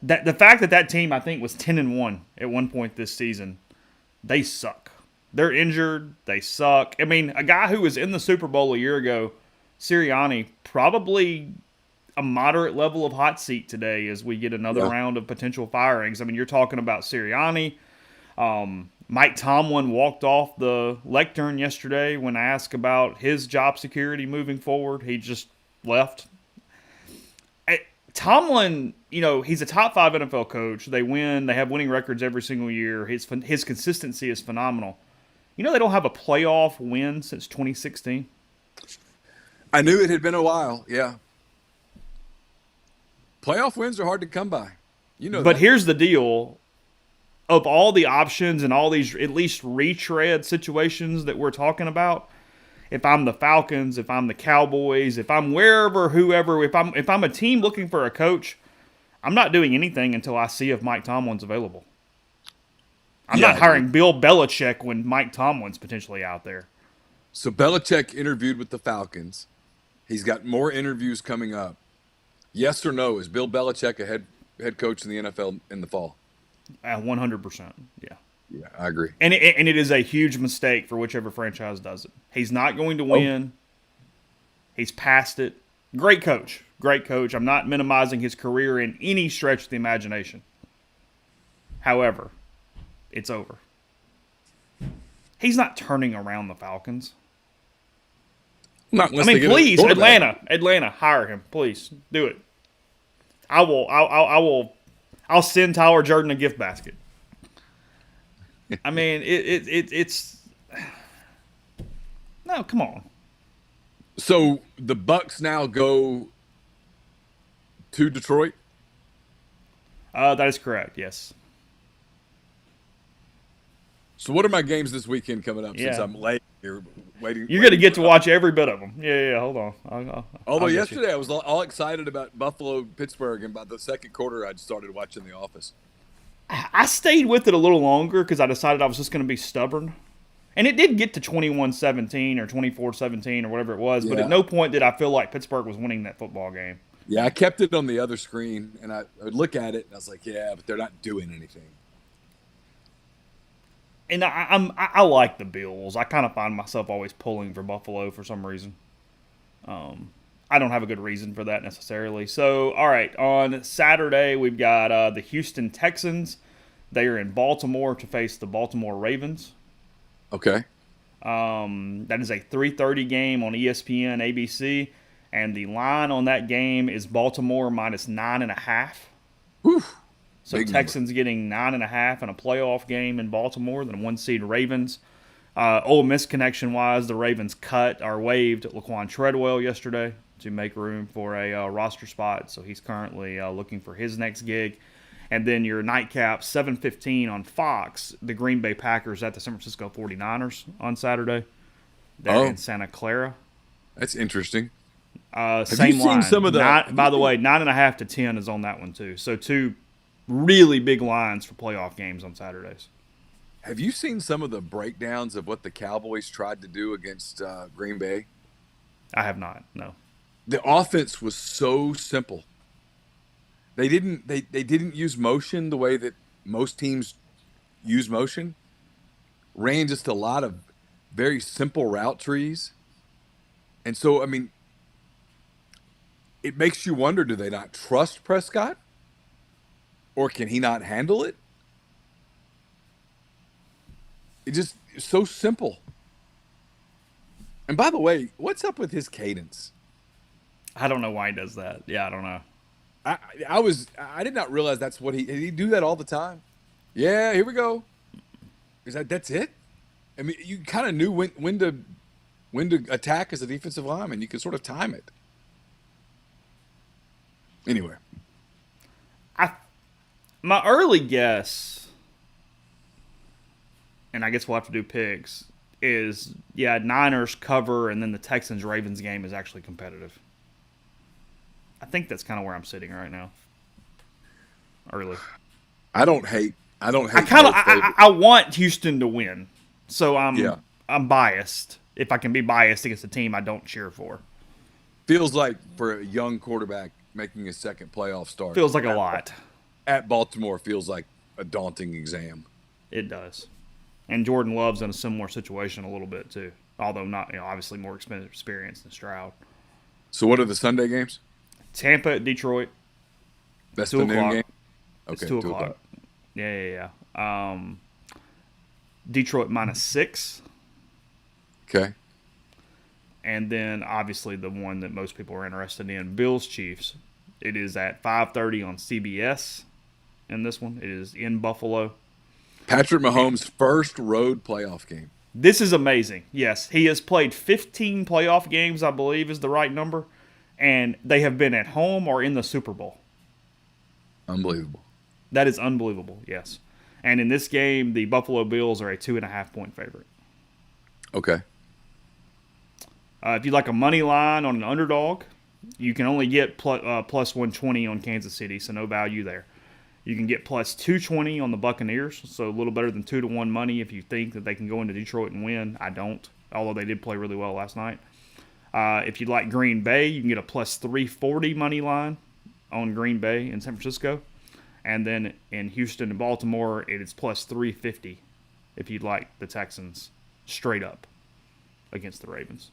The fact that team I think was 10-1 at one point this season, they suck. They're injured. They suck. I mean, a guy who was in the Super Bowl a year ago, Sirianni, probably a moderate level of hot seat today as we get another round of potential firings. I mean, you're talking about Sirianni. Mike Tomlin walked off the lectern yesterday when asked about his job security moving forward. He just left. Tomlin, he's a top 5 NFL coach. They win. They have winning records every single year. His consistency is phenomenal. They don't have a playoff win since 2016. I knew it had been a while. Yeah. Playoff wins are hard to come by. But here's the deal. Of all the options and all these at least retread situations that we're talking about, if I'm the Falcons, if I'm the Cowboys, if I'm whoever, if I'm a team looking for a coach, I'm not doing anything until I see if Mike Tomlin's available. I'm not hiring Bill Belichick when Mike Tomlin's potentially out there. So Belichick interviewed with the Falcons. He's got more interviews coming up. Yes or no, is Bill Belichick a head coach in the NFL in the fall? 100%. Yeah. Yeah, I agree. And it is a huge mistake for whichever franchise does it. He's not going to win. He's past it. Great coach. I'm not minimizing his career in any stretch of the imagination. However, it's over. He's not turning around the Falcons. Not unless they get a please, quarterback. Atlanta, hire him. Please, do it. I'll send Tyler Jordan a gift basket. I mean, it's no, come on. So the Bucks now go to Detroit. That is correct. Yes. So what are my games this weekend coming up? Since Yeah. I'm late here, waiting. You're going to get to watch every bit of them. Yeah. Hold on. Although I'll get yesterday I was all excited about Buffalo, Pittsburgh, and by the second quarter I started watching The Office. I stayed with it a little longer because I decided I was just going to be stubborn. And it did get to 21-17 or 24-17 or whatever it was, but Yeah. at no point did I feel like Pittsburgh was winning that football game. Yeah, I kept it on the other screen, and I would look at it, and I was like, yeah, but they're not doing anything. And I like the Bills. I kind of find myself always pulling for Buffalo for some reason. I don't have a good reason for that necessarily. So, all right, on Saturday we've got the Houston Texans. They are in Baltimore to face the Baltimore Ravens. Okay. That is a 3:30 game on ESPN, ABC, and the line on that game is Baltimore minus 9.5. Whew. So Big number. Texans getting 9.5 in a playoff game in Baltimore. Then one seed Ravens. Ole Miss connection wise, the Ravens cut or waived Laquan Treadwell yesterday to make room for a roster spot. So he's currently looking for his next gig. And then your nightcap, 7:15 on Fox, the Green Bay Packers at the San Francisco 49ers on Saturday. They're in Oh, Santa Clara. that's interesting. Have you Same seen some line. of the? Not, by the way, 9.5 to 10 is on that one too. So two really big lines for playoff games on Saturdays. Have you seen some of the breakdowns of what the Cowboys tried to do against Green Bay? I have not. No. The offense was so simple. They didn't use motion the way that most teams use motion. Ran just a lot of very simple route trees. And so I mean, it makes you wonder, do they not trust Prescott, or can he not handle it? It just it's so simple. And by the way, what's up with his cadence? I don't know why he does that. Yeah, I don't know. I I did not realize that's what did he do that all the time? Yeah, here we go. That's it? I mean, you kind of knew when to attack as a defensive lineman. You could sort of time it. Anyway, I my early guess, and I guess we'll have to do picks, is yeah, Niners cover and then the Texans Ravens game is actually competitive. I think that's kind of where I'm sitting right now. Early. I don't I hate kind of both favorites. I want Houston to win, so Yeah, I'm biased. If I can be biased against a team I don't cheer for, feels like for a young quarterback making his second playoff start feels like a lot. at Baltimore feels like a daunting exam. It does. And Jordan Love's in a similar situation a little bit too, although not obviously more experienced than Stroud. So what are the Sunday games? Tampa at Detroit, That's two the noon o'clock. game. It's Okay, 2 o'clock. 2 o'clock. Yeah. Detroit -6, Okay. and then obviously the one that most people are interested in, Bills Chiefs. It is at 5:30 on CBS. In this one, it is in Buffalo. Patrick Mahomes' first road playoff game. This is amazing. Yes, he has played 15 playoff games, I believe is the right number, and they have been at home or in the Super Bowl. Unbelievable. That is unbelievable. Yes, and in this game, the Buffalo Bills are a 2.5 point favorite. Okay. If you like a money line on an underdog, you can only get plus 120 on Kansas City, so no value there. You can get plus 220 on the Buccaneers, so a little better than 2-1 money if you think that they can go into Detroit and win. I don't, although they did play really well last night. If you like Green Bay, you can get a plus 340 money line on Green Bay in San Francisco. And then in Houston and Baltimore, it is plus 350 if you'd like the Texans straight up against the Ravens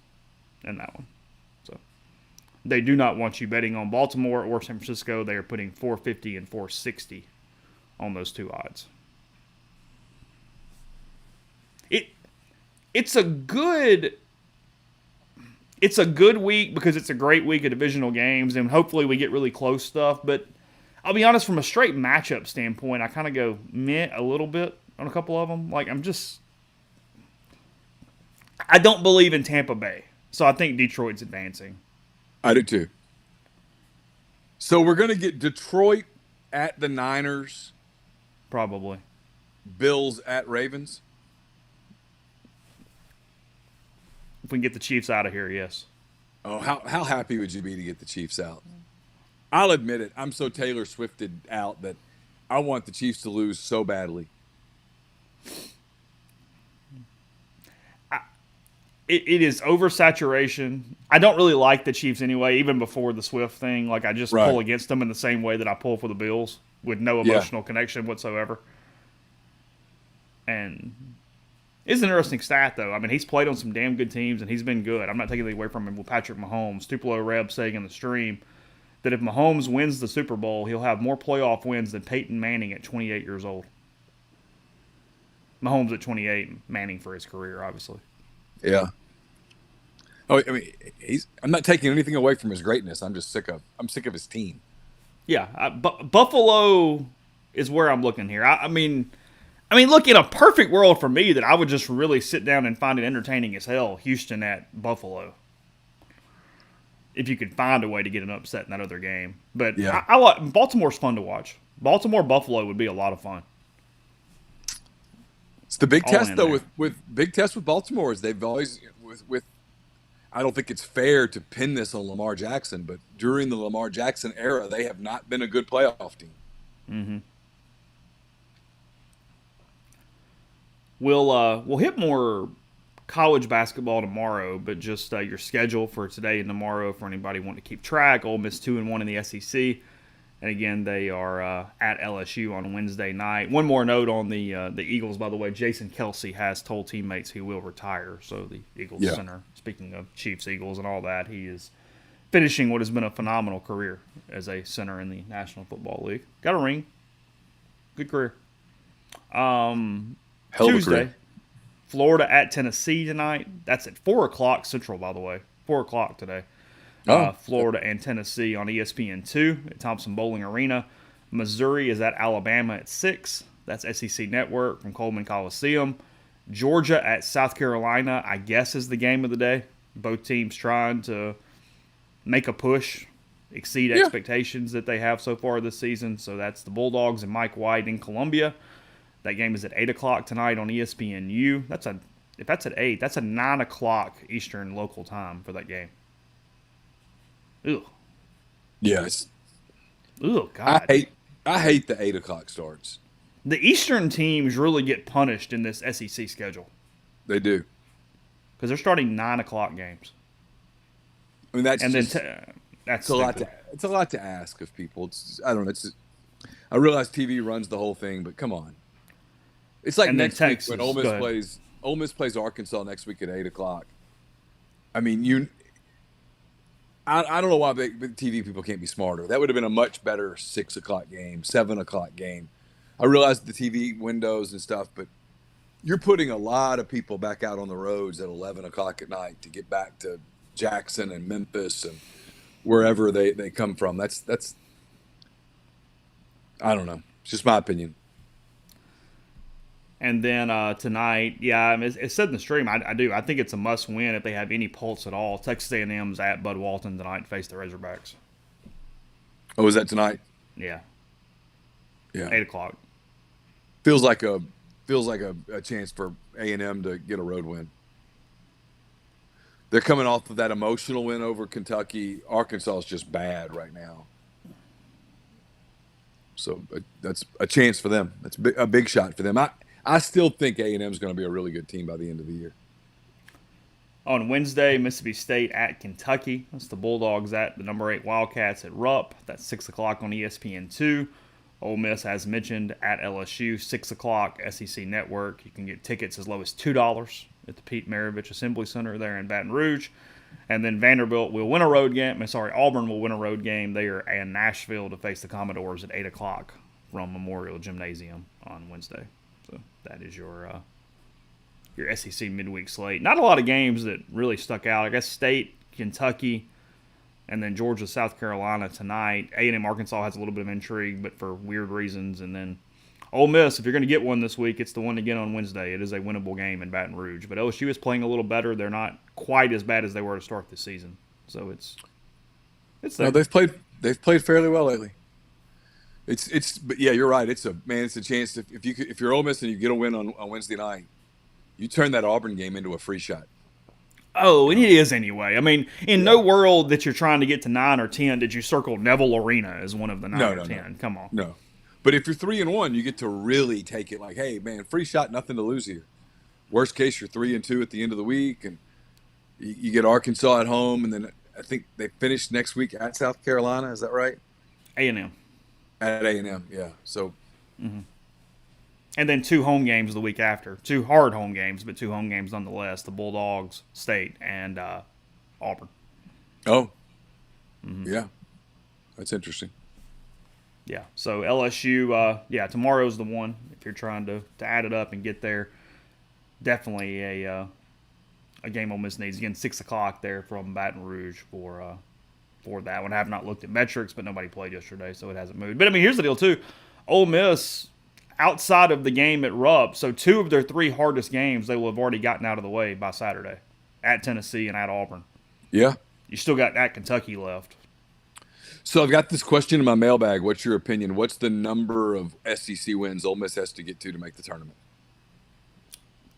in that one. So they do not want you betting on Baltimore or San Francisco. They are putting 450 and 460 on those two odds. It it's a good week because it's a great week of divisional games, and hopefully we get really close stuff. But I'll be honest, from a straight matchup standpoint, I kind of go meh a little bit on a couple of them. Like I don't believe in Tampa Bay, so I think Detroit's advancing. I do too. So we're going to get Detroit at the Niners, Probably. Bills at Ravens. If we can get the Chiefs out of here, yes. Oh, how happy would you be to get the Chiefs out? I'll admit it. I'm so Taylor Swifted out that I want the Chiefs to lose so badly. it is oversaturation. I don't really like the Chiefs anyway, even before the Swift thing. Like, I just Right. pull against them in the same way that I pull for the Bills with no Yeah. emotional connection whatsoever. And it's an interesting stat, though. I mean, he's played on some damn good teams, and he's been good. I'm not taking anything away from him with Patrick Mahomes. Tupelo Reb saying in the stream that if Mahomes wins the Super Bowl, he'll have more playoff wins than Peyton Manning at 28 years old. Mahomes at 28, Manning for his career, obviously. Yeah. Oh, I mean, I'm not taking anything away from his greatness. I'm sick of his team. Yeah, Buffalo is where I'm looking here. Look, in a perfect world for me, that I would just really sit down and find it entertaining as hell. Houston at Buffalo, if you could find a way to get an upset in that other game. But Yeah. I like Baltimore's fun to watch. Baltimore Buffalo would be a lot of fun. It's the big All test in though there. with big test with Baltimore is they've always with I don't think it's fair to pin this on Lamar Jackson, but during the Lamar Jackson era, they have not been a good playoff team. Mm-hmm. We'll hit more college basketball tomorrow, but just your schedule for today and tomorrow for anybody wanting to keep track. Ole Miss 2-1 in the SEC, and again they are at LSU on Wednesday night. One more note on the Eagles, by the way. Jason Kelsey has told teammates he will retire. So the Eagles Yeah. center, speaking of Chiefs, Eagles, and all that, he is finishing what has been a phenomenal career as a center in the National Football League. Got a ring, good career. Hell of a Tuesday, career. Florida at Tennessee tonight. That's at 4 o'clock Central, by the way. 4 o'clock today. Oh, Florida and Tennessee on ESPN2 at Thompson Bowling Arena. Missouri is at Alabama at 6. That's SEC Network from Coleman Coliseum. Georgia at South Carolina, I guess, is the game of the day. Both teams trying to make a push, exceed yeah. expectations that they have so far this season. So that's the Bulldogs and Mike White in Columbia. That game is at 8 o'clock tonight on ESPNU. If that's at 8, that's a 9 o'clock Eastern local time for that game. Ew. Yes. Ew, God. I hate the 8 o'clock starts. The Eastern teams really get punished in this SEC schedule They do. because they're starting 9 o'clock games. I mean, that's And just, then that's it's a lot stupid. it's a lot to ask of people. I don't know. I realize TV runs the whole thing, but come on. It's like And then next week Texas. when Go ahead. Ole Miss plays Arkansas next week at 8 o'clock. I mean, I don't know why the TV people can't be smarter. That would have been a much better 6 o'clock game, 7 o'clock game. I realize the TV windows and stuff, but you're putting a lot of people back out on the roads at 11 o'clock at night to get back to Jackson and Memphis and wherever they come from. That's I don't know. It's just my opinion. And then tonight, yeah, I mean, it's said in the stream. I do. I think it's a must-win if they have any pulse at all. Texas A&M's at Bud Walton tonight to face the Razorbacks. Oh, is that tonight? Yeah, Yeah. 8 o'clock. Feels like a chance for A&M to get a road win. They're coming off of that emotional win over Kentucky. Arkansas is just bad right now. So that's a chance for them. That's a big shot for them. I still think A&M is going to be a really good team by the end of the year. On Wednesday, Mississippi State at Kentucky. That's the Bulldogs at the number 8 Wildcats at Rupp. That's 6 o'clock on ESPN2. Ole Miss, as mentioned, at LSU, 6 o'clock, SEC Network. You can get tickets as low as $2 at the Pete Maravich Assembly Center there in Baton Rouge. And then Vanderbilt will win a road game. Auburn will win a road game. They are in Nashville to face the Commodores at 8 o'clock from Memorial Gymnasium on Wednesday. So that is your SEC midweek slate. Not a lot of games that really stuck out. I guess State, Kentucky, and then Georgia, South Carolina tonight. A&M, Arkansas has a little bit of intrigue, but for weird reasons. And then Ole Miss, if you're going to get one this week, it's the one again on Wednesday. It is a winnable game in Baton Rouge. But LSU is playing a little better. They're not quite as bad as they were to start the season. So it's there. No, they've played fairly well lately. But yeah, you're right. It's a chance if you're Ole Miss and you get a win on Wednesday night, you turn that Auburn game into a free shot. Oh, and it is anyway. I mean, in no world that you're trying to get to 9 or 10 did you circle Neville Arena as one of the 9 or 10. No. Come on. No. But if you're 3-1, you get to really take it like, hey, man, free shot, nothing to lose here. Worst case, you're 3-2 at the end of the week, and You get Arkansas at home, and then I think they finish next week at South Carolina. Is that right? A&M. At A&M, yeah. So And then 2 home games the week after. 2 hard home games, but 2 home games nonetheless. The Bulldogs, State, and Auburn. oh yeah, that's interesting. Yeah. So LSU, tomorrow's the one. If you're trying to add it up and get there, definitely a game Ole Miss needs. Again, 6 o'clock there from Baton Rouge for that one. I have not looked at metrics, but nobody played yesterday, so it hasn't moved. But I mean, here's the deal too. Ole Miss, outside of the game at Rupp, so 2 of their 3 hardest games they will have already gotten out of the way by Saturday, at Tennessee and at Auburn. Yeah. You still got at Kentucky left. So I've got this question in my mailbag. What's your opinion? What's the number of SEC wins Ole Miss has to get to make the tournament?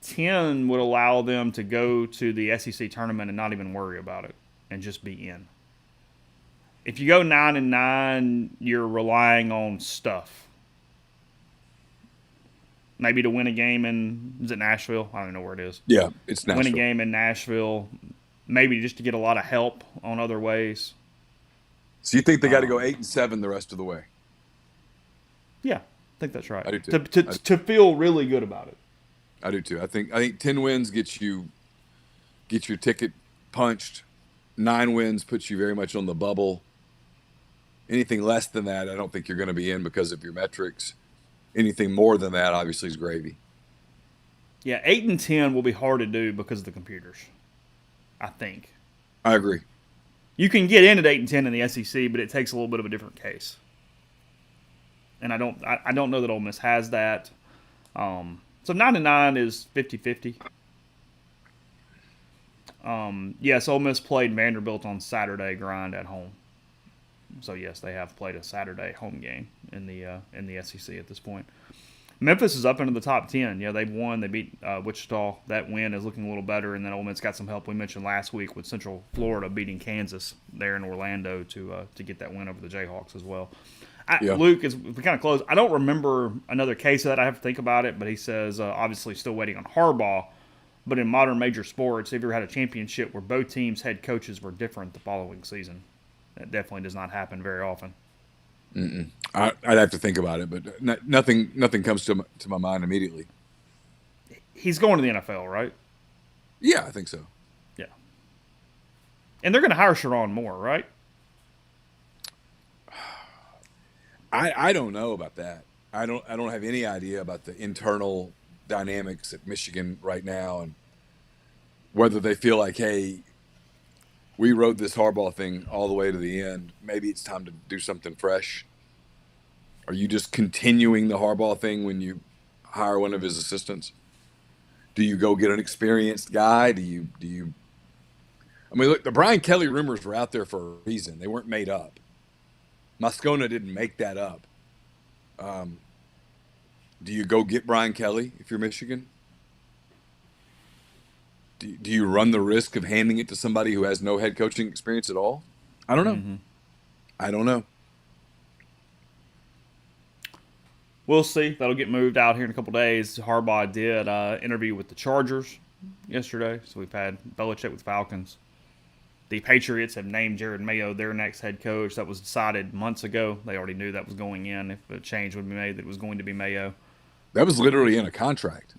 10 would allow them to go to the SEC tournament and not even worry about it and just be in. If you go 9-9, you're relying on stuff. Maybe to win a game is it Nashville? I don't know where it is. Yeah, it's Nashville. Win a game in Nashville, maybe just to get a lot of help on other ways. So you think they got to go 8-7 the rest of the way? Yeah, I think that's right. I do too. To feel really good about it. I do too. I think 10 wins get your ticket punched. 9 wins puts you very much on the bubble. Anything less than that, I don't think you're going to be in because of your metrics. Anything more than that, obviously, is gravy. Yeah, 8 and 10 will be hard to do because of the computers, I think. I agree. You can get in at 8 and 10 in the SEC, but it takes a little bit of a different case. And I don't know that Ole Miss has that. So 9-9 is 50-50. Yes, Ole Miss played Vanderbilt on Saturday grind at home. So yes, they have played a Saturday home game in the SEC at this point. Memphis is up into the top 10. Yeah, they've won. They beat Wichita. That win is looking a little better, and then Ole Miss got some help we mentioned last week with Central Florida beating Kansas there in Orlando to get that win over the Jayhawks as well. Luke, as we kind of close, I don't remember another case of that. I have to think about it, but he says obviously still waiting on Harbaugh. But in modern major sports, have you ever had a championship where both teams' head coaches were different the following season? That definitely does not happen very often. I'd have to think about it, but nothing comes to my mind immediately. He's going to the NFL, right? Yeah, I think so. Yeah. And they're going to hire Sharon Moore, right? I don't know about that. I don't have any idea about the internal dynamics at Michigan right now and whether they feel like, hey, we rode this Harbaugh thing all the way to the end. Maybe it's time to do something fresh. Are you just continuing the Harbaugh thing when you hire one of his assistants? Do you go get an experienced guy? Do you? I mean, look, the Brian Kelly rumors were out there for a reason. They weren't made up. Moscona didn't make that up. Do you go get Brian Kelly if you're Michigan? Do you run the risk of handing it to somebody who has no head coaching experience at all? I don't know. I don't know. We'll see. That'll get moved out here in a couple days. Harbaugh did interview with the Chargers yesterday, so we've had Belichick with Falcons. The Patriots have named Jared Mayo their next head coach. That was decided months ago. They already knew that was going in. If a change would be made, that it was going to be Mayo. That was literally in a contract.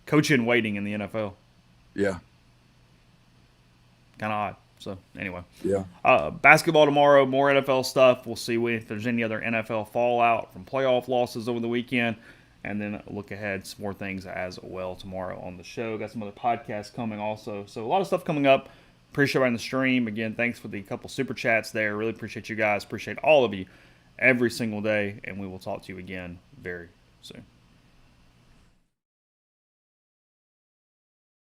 Coach in waiting in the NFL. Yeah. Kind of odd. So, anyway. Yeah. Basketball tomorrow, more NFL stuff. We'll see if there's any other NFL fallout from playoff losses over the weekend. And then look ahead, some more things as well tomorrow on the show. Got some other podcasts coming also. So, a lot of stuff coming up. Appreciate everybody on the stream. Again, thanks for the couple super chats there. Really appreciate you guys. Appreciate all of you every single day. And we will talk to you again very soon.